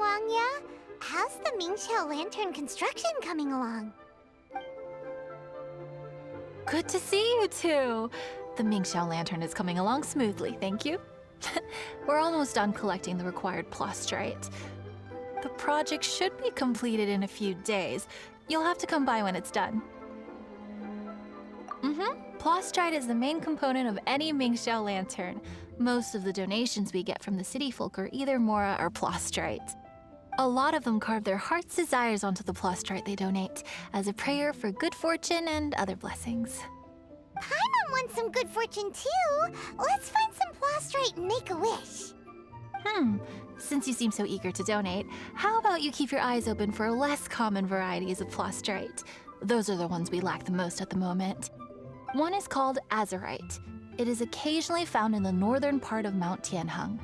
Wangya. How's the Mingxiao Lantern construction coming along? Good to see you two. The Mingxiao Lantern is coming along smoothly, thank you. We're almost done collecting the required plastrite. The project should be completed in a few days. You'll have to come by when it's done. Plastrite is the main component of any Mingxiao Lantern. Most of the donations we get from the city folk are either Mora or plastrite. A lot of them carve their heart's desires onto the plastrite they donate, as a prayer for good fortune and other blessings. Paimon wants some good fortune too. Let's find some plastrite and make a wish. Since you seem so eager to donate, how about you keep your eyes open for less common varieties of plastrite? Those are the ones we lack the most at the moment. One is called azurite. It is occasionally found in the northern part of Mount Tianheng.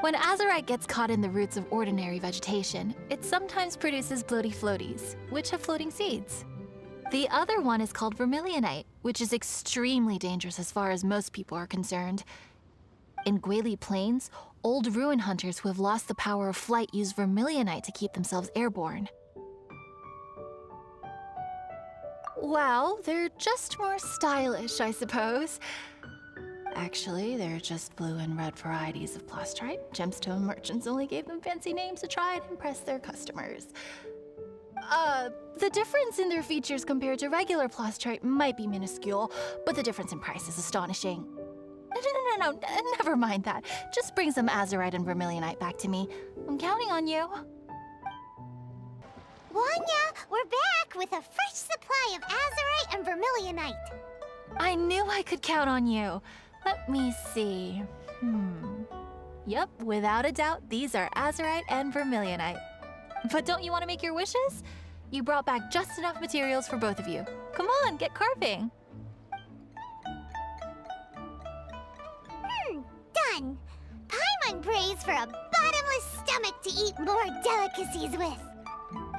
When azurite gets caught in the roots of ordinary vegetation, it sometimes produces bloaty floaties, which have floating seeds. The other one is called vermilionite, which is extremely dangerous as far as most people are concerned. In Guili Plains, old ruin hunters who have lost the power of flight use vermilionite to keep themselves airborne. Well, they're just more stylish, I suppose. Actually, they're just blue and red varieties of plastrite. Gemstone merchants only gave them fancy names to try and impress their customers. The difference in their features compared to regular plastrite might be minuscule, but the difference in price is astonishing. No, never mind that. Just bring some azurite and vermilionite back to me. I'm counting on you. Wanya, we're back with a fresh supply of azurite and vermilionite. I knew I could count on you. Let me see. Yep, without a doubt, these are azurite and vermilionite. But don't you want to make your wishes? You brought back just enough materials for both of you. Come on, get carving. Done. Paimon prays for a bottomless stomach to eat more delicacies with.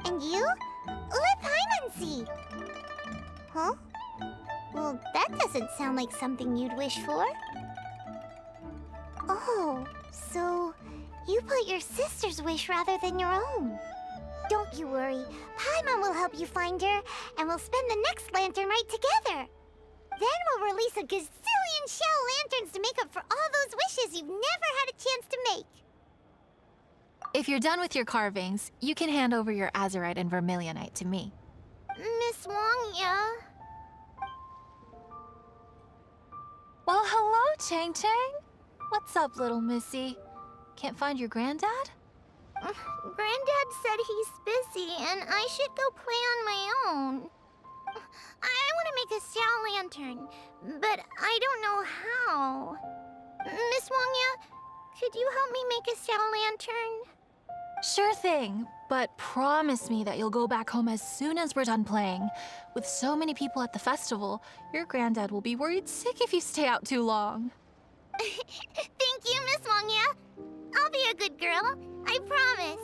And you? Let Paimon see. Huh? Well, that doesn't sound like something you'd wish for. Oh, so you put your sister's wish rather than your own. Don't you worry. Paimon will help you find her, and we'll spend the next lantern right together. Then we'll release a gazillion shell lanterns to make up for all those wishes you've never had a chance to make. If you're done with your carvings, you can hand over your azurite and vermilionite to me. Miss Wangya. Well, hello, Chang Chang. What's up, little missy? Can't find your granddad? Granddad said he's busy and I should go play on my own. I want to make a Xiao lantern, but I don't know how. Miss Wangya, could you help me make a Xiao lantern? Sure thing, but promise me that you'll go back home as soon as we're done playing. With so many people at the festival, your granddad will be worried sick if you stay out too long. Thank you, Miss Wangya. I'll be a good girl, I promise.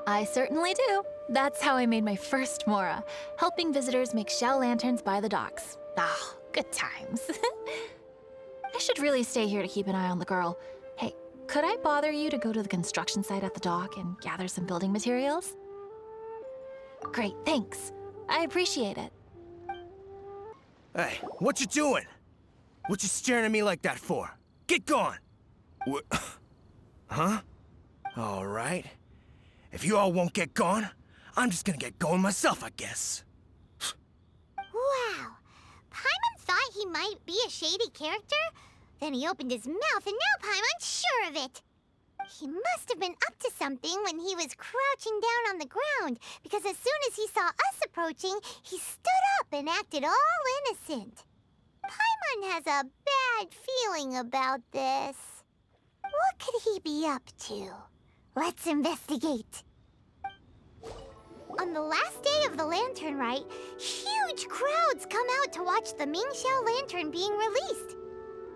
I certainly do. That's how I made my first Mora, helping visitors make shell lanterns by the docks. Ah, good times. I should really stay here to keep an eye on the girl. Hey, could I bother you to go to the construction site at the dock and gather some building materials? Great, thanks. I appreciate it. Hey, what you doing? What you staring at me like that for? Get gone! Huh? All right. If you all won't get gone, I'm just gonna get going myself, I guess. Wow. Paimon thought he might be a shady character? Then he opened his mouth and now Paimon's sure of it. He must have been up to something when he was crouching down on the ground, because as soon as he saw us approaching, he stood up and acted all innocent. Paimon has a bad feeling about this. What could he be up to? Let's investigate. On the last day of the Lantern Rite, huge crowds come out to watch the Mingxiao Lantern being released.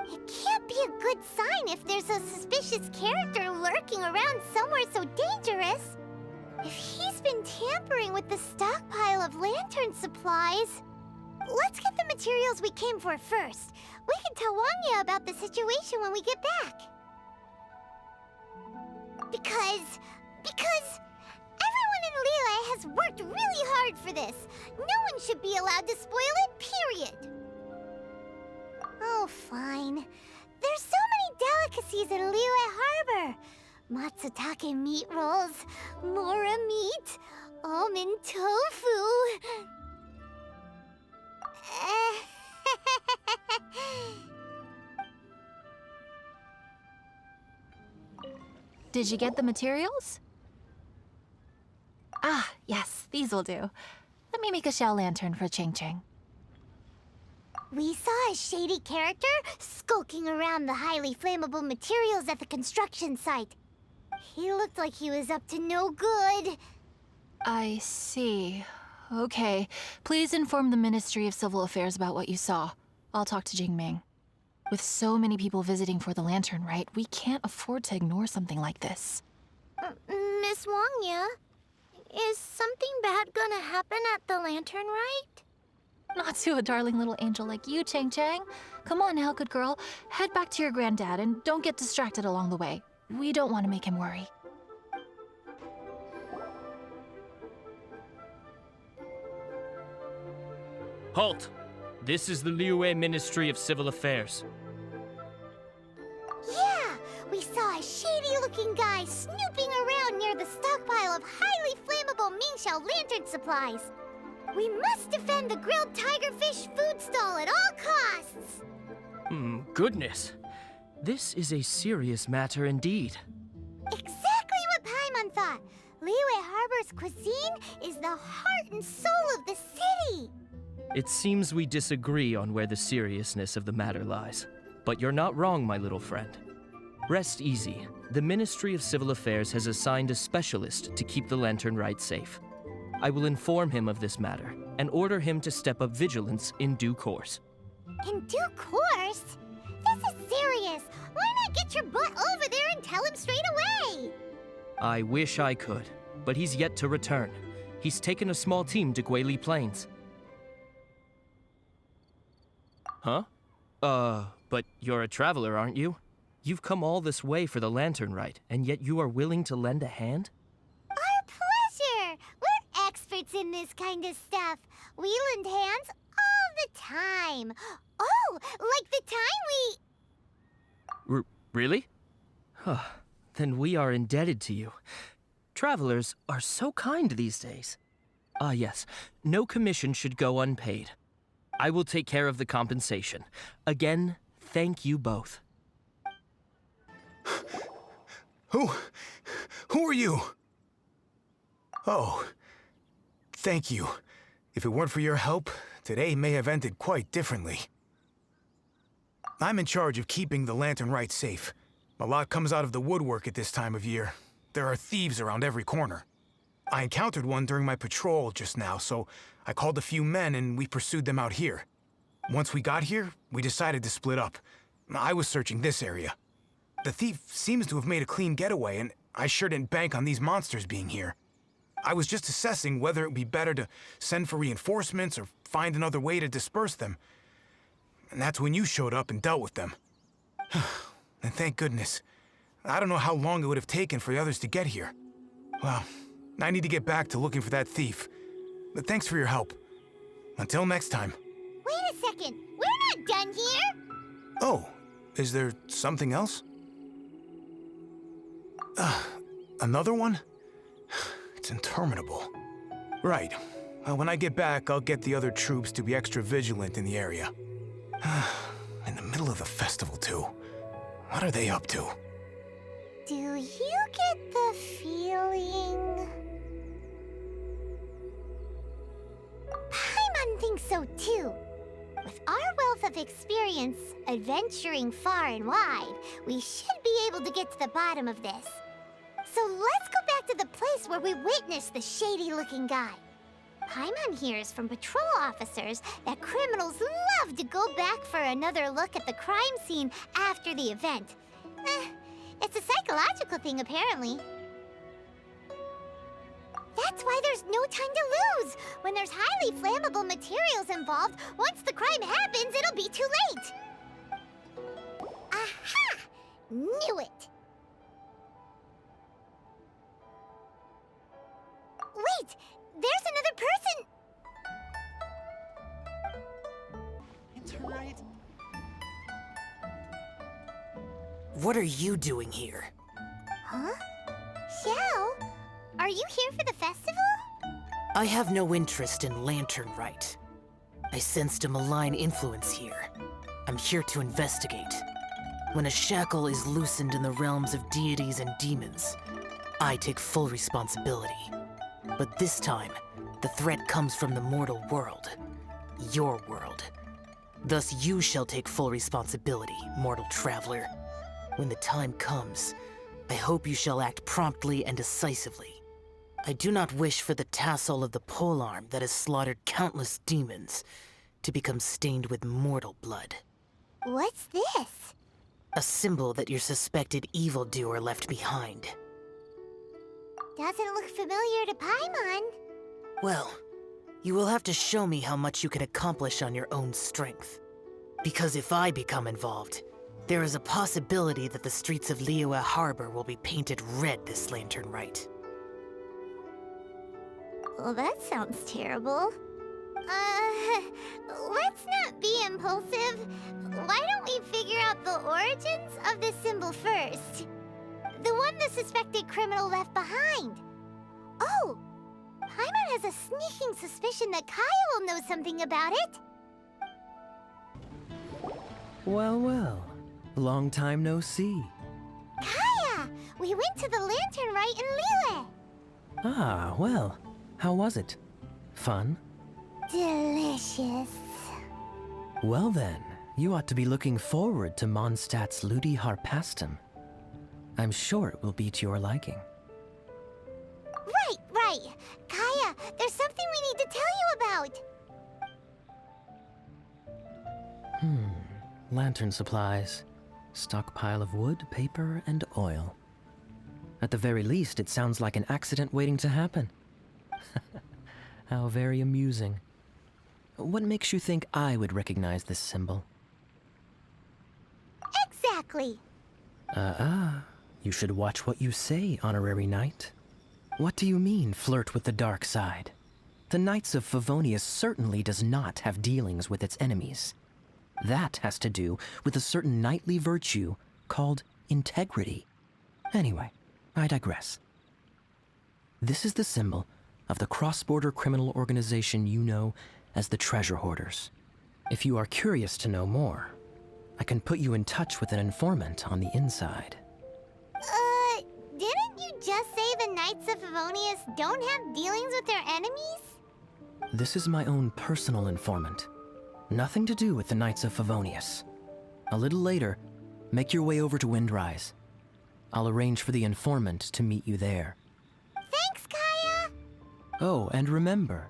It can't be a good sign if there's a suspicious character lurking around somewhere so dangerous. If he's been tampering with the stockpile of lantern supplies... Let's get the materials we came for first. We can tell Wangya about the situation when we get back. Because everyone in Liyue has worked really hard for this. No one should be allowed to spoil it, period. Oh, fine. There's so many delicacies in Liyue Harbor. Matsutake meat rolls, mora meat, almond tofu. Did you get the materials? Ah, yes, these will do. Let me make a shell lantern for Ching Ching. We saw a shady character skulking around the highly flammable materials at the construction site. He looked like he was up to no good. I see. Okay. Please inform the Ministry of Civil Affairs about what you saw. I'll talk to Jingming. With so many people visiting for the lantern rite, we can't afford to ignore something like this. Miss Wangya, is something bad gonna happen at the lantern rite? Not to a darling little angel like you, Chang Chang. Come on now, good girl. Head back to your granddad and don't get distracted along the way. We don't want to make him worry. Halt! This is the Liyue Ministry of Civil Affairs. Yeah, we saw a shady-looking guy snooping around near the stockpile of highly flammable Mingxiao lantern supplies. We must defend the grilled tigerfish food stall at all costs! Goodness. This is a serious matter indeed. Exactly what Paimon thought! Liyue Harbor's cuisine is the heart and soul of the city! It seems we disagree on where the seriousness of the matter lies. But you're not wrong, my little friend. Rest easy. The Ministry of Civil Affairs has assigned a specialist to keep the lantern rite safe. I will inform him of this matter and order him to step up vigilance in due course. In due course? This is serious! Why not get your butt over there and tell him straight away? I wish I could, but he's yet to return. He's taken a small team to Guili Plains. Huh? But you're a traveler, aren't you? You've come all this way for the lantern rite, and yet you are willing to lend a hand? Our pleasure! We're experts in this kind of stuff. We lend hands all the time. Oh, like the time we... Really? Huh. Then we are indebted to you. Travelers are so kind these days. Ah, yes. No commission should go unpaid. I will take care of the compensation. Again, thank you both. Who are you? Oh, thank you. If it weren't for your help, today may have ended quite differently. I'm in charge of keeping the lantern rite safe. A lot comes out of the woodwork at this time of year. There are thieves around every corner. I encountered one during my patrol just now, so I called a few men and we pursued them out here. Once we got here, we decided to split up. I was searching this area. The thief seems to have made a clean getaway, and I sure didn't bank on these monsters being here. I was just assessing whether it would be better to send for reinforcements or find another way to disperse them. And that's when you showed up and dealt with them. And thank goodness. I don't know how long it would have taken for the others to get here. Well, I need to get back to looking for that thief. But thanks for your help. Until next time. Wait a second. We're not done here. Oh, is there something else? Another one? It's interminable. Right. When I get back, I'll get the other troops to be extra vigilant in the area. In the middle of the festival, too. What are they up to? Do you get the feeling... Paimon thinks so too. With our wealth of experience, adventuring far and wide, we should be able to get to the bottom of this. So let's go back to the place where we witnessed the shady-looking guy. Paimon hears from patrol officers that criminals love to go back for another look at the crime scene after the event. It's a psychological thing, apparently. That's why there's no time to lose. When there's highly flammable materials involved, once the crime happens, it'll be too late. Aha! Knew it! there's another person! Right. What are you doing here? Huh? Xiao, are you here for the festival? I have no interest in Lantern Rite. I sensed a malign influence here. I'm here to investigate. When a shackle is loosened in the realms of deities and demons, I take full responsibility. But this time, the threat comes from the mortal world. Your world. Thus you shall take full responsibility, mortal traveler. When the time comes, I hope you shall act promptly and decisively. I do not wish for the tassel of the polearm that has slaughtered countless demons to become stained with mortal blood. What's this? A symbol that your suspected evildoer left behind. Doesn't look familiar to Paimon. Well, you will have to show me how much you can accomplish on your own strength. Because if I become involved, there is a possibility that the streets of Liyue Harbor will be painted red this Lantern Rite. Well, that sounds terrible. Let's not be impulsive. Why don't we figure out the origins of this symbol first? The one the suspected criminal left behind. Oh! Paimon has a sneaking suspicion that Kaya will know something about it. Well, well. Long time no see. Kaya! We went to the Lantern Rite in Liyue. Ah, well. How was it? Fun? Delicious. Well then, you ought to be looking forward to Mondstadt's Ludi Harpastum. I'm sure it will be to your liking. Right. Kaya, there's something we need to tell you about. Lantern supplies. Stockpile of wood, paper, and oil. At the very least, it sounds like an accident waiting to happen. How very amusing. What makes you think I would recognize this symbol? Exactly. You should watch what you say, honorary knight. What do you mean, flirt with the dark side? The Knights of Favonius certainly does not have dealings with its enemies. That has to do with a certain knightly virtue called integrity. Anyway, I digress. This is the symbol of the cross-border criminal organization you know as the Treasure Hoarders. If you are curious to know more, I can put you in touch with an informant on the inside. Didn't you just say the Knights of Favonius don't have dealings with their enemies? This is my own personal informant. Nothing to do with the Knights of Favonius. A little later, make your way over to Windrise. I'll arrange for the informant to meet you there. Thanks, Kaya! Oh, and remember,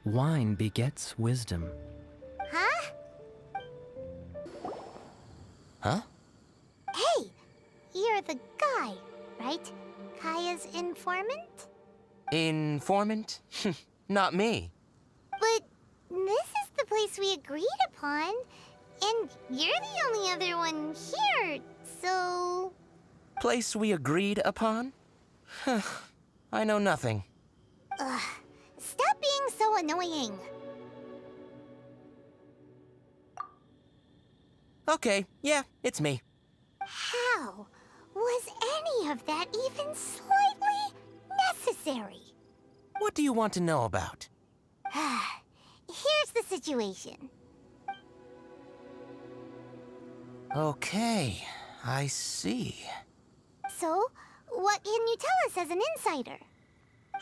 wine begets wisdom. Huh? Huh? Hey! You're the guy, right? Kaya's informant? Informant? Not me. But this is the place we agreed upon, and you're the only other one here, so... Place we agreed upon? I know nothing. Ugh, stop being so annoying. Okay, yeah, it's me. How was any of that even slightly necessary? What do you want to know about? Here's the situation. Okay, I see. So, what can you tell us as an insider?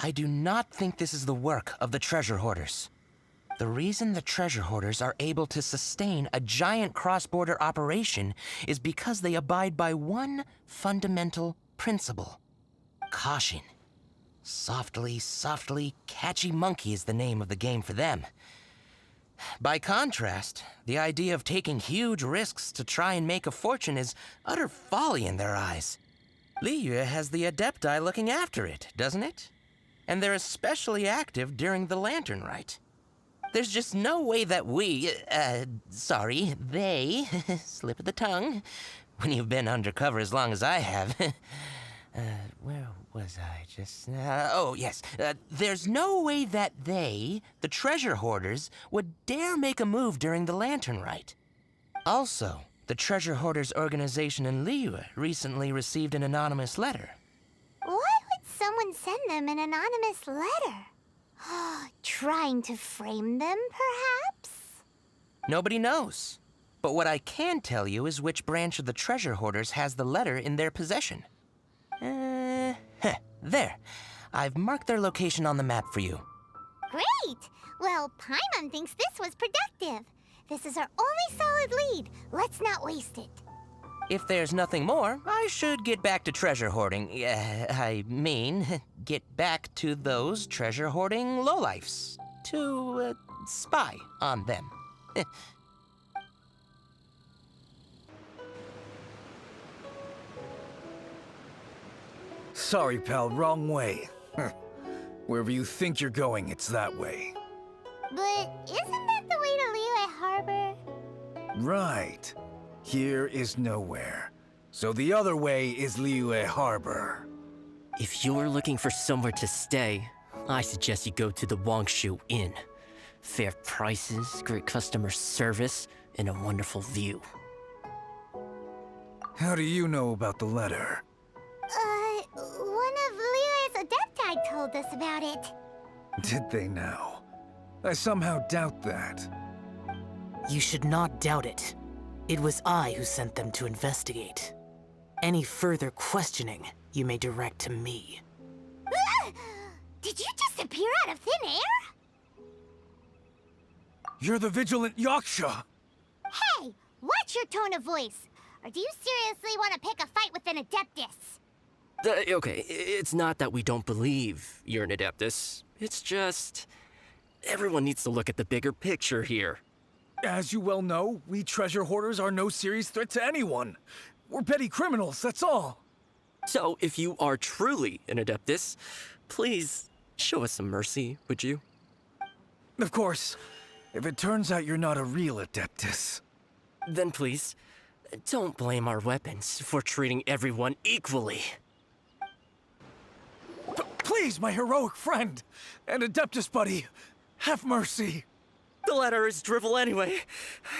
I do not think this is the work of the Treasure Hoarders. The reason the Treasure Hoarders are able to sustain a giant cross-border operation is because they abide by one fundamental principle. Caution. Softly, catchy monkey is the name of the game for them. By contrast, the idea of taking huge risks to try and make a fortune is utter folly in their eyes. Liyue has the Adepti looking after it, doesn't it? And they're especially active during the Lantern Rite. There's just no way that they, slip of the tongue, when you've been undercover as long as I have, Where was I just now? Oh, yes. There's no way that they, the treasure hoarders, would dare make a move during the Lantern Rite. Also, the treasure hoarders organization in Liyue recently received an anonymous letter. Why would someone send them an anonymous letter? Trying to frame them, perhaps? Nobody knows. But what I can tell you is which branch of the treasure hoarders has the letter in their possession. There. I've marked their location on the map for you. Great! Well, Paimon thinks this was productive. This is our only solid lead. Let's not waste it. If there's nothing more, I should get back to treasure hoarding. I mean, get back to those treasure hoarding lowlifes. To, spy on them. Sorry, pal, wrong way. Wherever you think you're going, it's that way. But isn't that the way to Liyue Harbor? Right. Here is nowhere. So the other way is Liyue Harbor. If you're looking for somewhere to stay, I suggest you go to the Wangshu Inn. Fair prices, great customer service, and a wonderful view. How do you know about the letter? One of Liyue's Adepti told us about it. Did they now? I somehow doubt that. You should not doubt it. It was I who sent them to investigate. Any further questioning, you may direct to me. Did you just appear out of thin air? You're the vigilant Yaksha! Hey, watch your tone of voice. Or do you seriously want to pick a fight with an Adeptus? Okay, it's not that we don't believe you're an Adeptus. It's just... everyone needs to look at the bigger picture here. As you well know, we treasure hoarders are no serious threat to anyone. We're petty criminals, that's all. So, if you are truly an Adeptus, please show us some mercy, would you? Of course, if it turns out you're not a real Adeptus. Then please, don't blame our weapons for treating everyone equally. Please, my heroic friend and Adeptus buddy, have mercy. The letter is drivel anyway.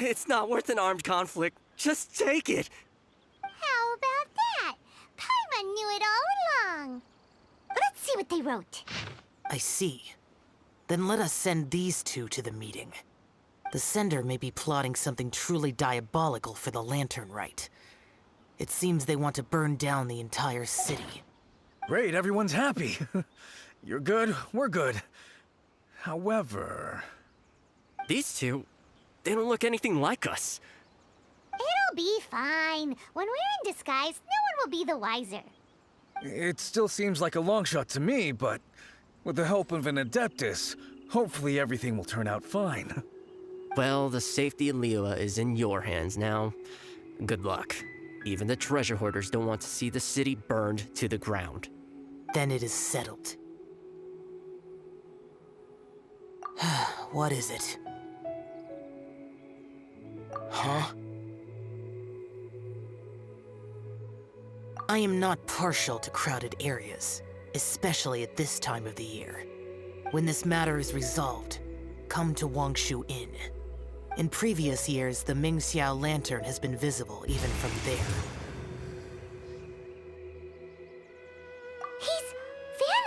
It's not worth an armed conflict. Just take it. How about that? Paimon knew it all along. Let's see what they wrote. I see. Then let us send these two to the meeting. The sender may be plotting something truly diabolical for the Lantern Rite. It seems they want to burn down the entire city. Great, everyone's happy. You're good, we're good. However... These two, they don't look anything like us. It'll be fine. When we're in disguise, no one will be the wiser. It still seems like a long shot to me, but with the help of an Adeptus, hopefully everything will turn out fine. Well, the safety of Liyue is in your hands now. Good luck. Even the treasure hoarders don't want to see the city burned to the ground. Then it is settled. What is it? Huh? I am not partial to crowded areas, especially at this time of the year. When this matter is resolved, come to Wangshu Inn. In previous years, the Mingxiao lantern has been visible even from there. He's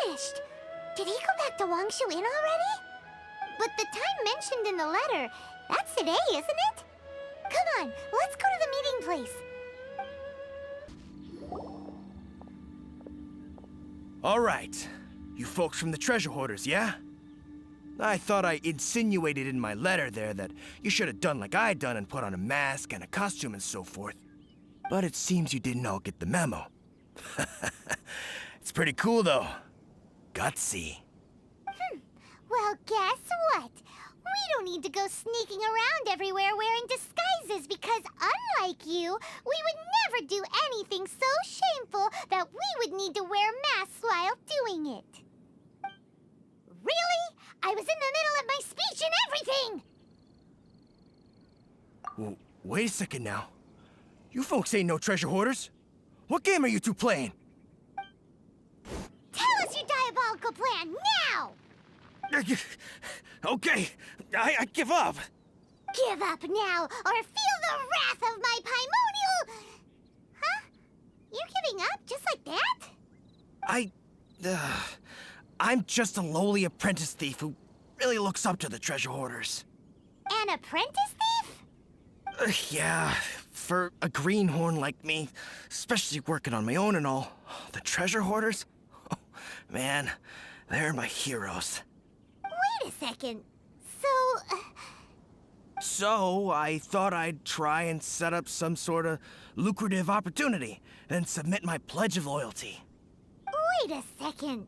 vanished! Did he go back to Wangshu Inn already? But the time mentioned in the letter, that's today, isn't it? Come on, let's go to the meeting place. All right. You folks from the treasure hoarders, yeah? I thought I insinuated in my letter there that you should have done like I done and put on a mask and a costume and so forth. But it seems you didn't all get the memo. It's pretty cool, though. Gutsy. Well, guess what? We don't need to go sneaking around everywhere wearing disguises because unlike you, we would never do anything so shameful that we would need to wear masks while doing it. Really? I was in the middle of my speech and everything! Well, wait a second now. You folks ain't no treasure hoarders. What game are you two playing? Okay, I give up. Give up now, or feel the wrath of my Paimonial... Huh? You're giving up just like that? I'm just a lowly apprentice thief who really looks up to the treasure hoarders. An apprentice thief? Yeah, for a greenhorn like me, especially working on my own and all, the treasure hoarders? Oh, man, they're my heroes. Wait a second. So, I thought I'd try and set up some sort of lucrative opportunity and submit my pledge of loyalty. Wait a second.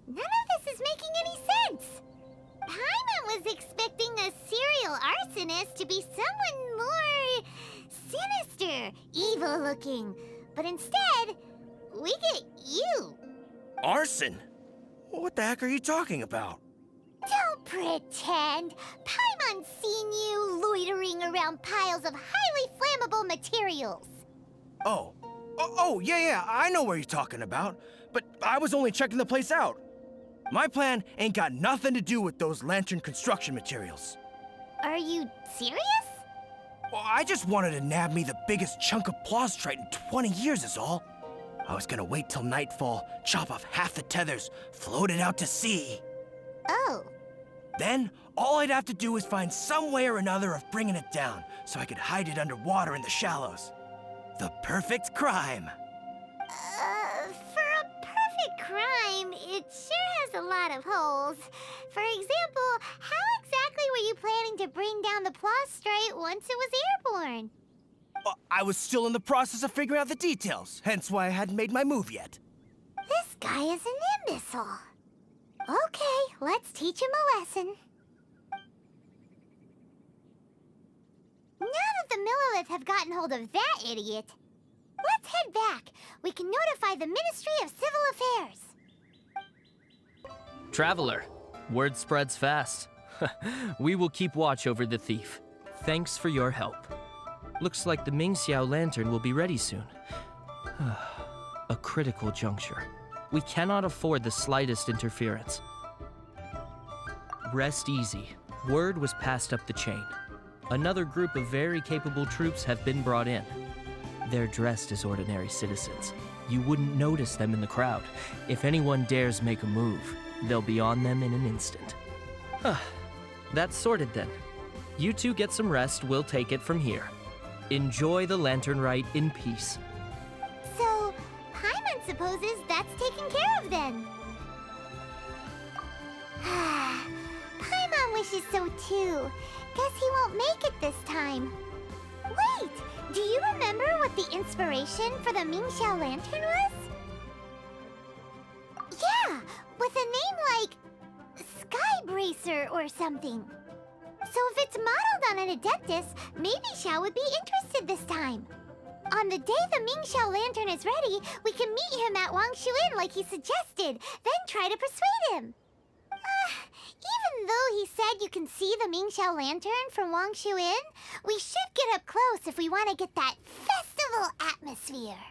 None of this is making any sense. Paimon was expecting a serial arsonist to be someone more sinister, evil-looking. But instead, we get you. Arson? What the heck are you talking about? Don't pretend. Paimon's seen you loitering around piles of highly flammable materials. Oh, yeah, I know what you're talking about. But I was only checking the place out. My plan ain't got nothing to do with those lantern construction materials. Are you serious? Well, I just wanted to nab me the biggest chunk of plastrite in 20 years is all. I was gonna wait till nightfall, chop off half the tethers, float it out to sea. Oh. Then, all I'd have to do is find some way or another of bringing it down, so I could hide it underwater in the shallows. The perfect crime. For a perfect crime, it sure has a lot of holes. For example, how exactly were you planning to bring down the plastrite once it was airborne? Well, I was still in the process of figuring out the details, hence why I hadn't made my move yet. This guy is an imbecile. Okay, let's teach him a lesson. Now that the Millilith have gotten hold of that idiot, let's head back. We can notify the Ministry of Civil Affairs. Traveler, word spreads fast. We will keep watch over the thief. Thanks for your help. Looks like the Mingxiao lantern will be ready soon. A critical juncture. We cannot afford the slightest interference. Rest easy. Word was passed up the chain. Another group of very capable troops have been brought in. They're dressed as ordinary citizens. You wouldn't notice them in the crowd. If anyone dares make a move, they'll be on them in an instant. That's sorted then. You two get some rest, we'll take it from here. Enjoy the Lantern Rite in peace. So, Paimon supposes that's taken care of then. Paimon wishes so too. Guess he won't make it this time. Wait, do you remember what the inspiration for the Mingxiao lantern was? Yeah, with a name like Sky Bracer or something. So if it's modeled on an Adeptus, maybe Xiao would be interested this time. On the day the Mingxiao lantern is ready, we can meet him at Wangshu Inn like he suggested, then try to persuade him. Even though he said you can see the Mingxiao lantern from Wangshu Inn, we should get up close if we want to get that festival atmosphere.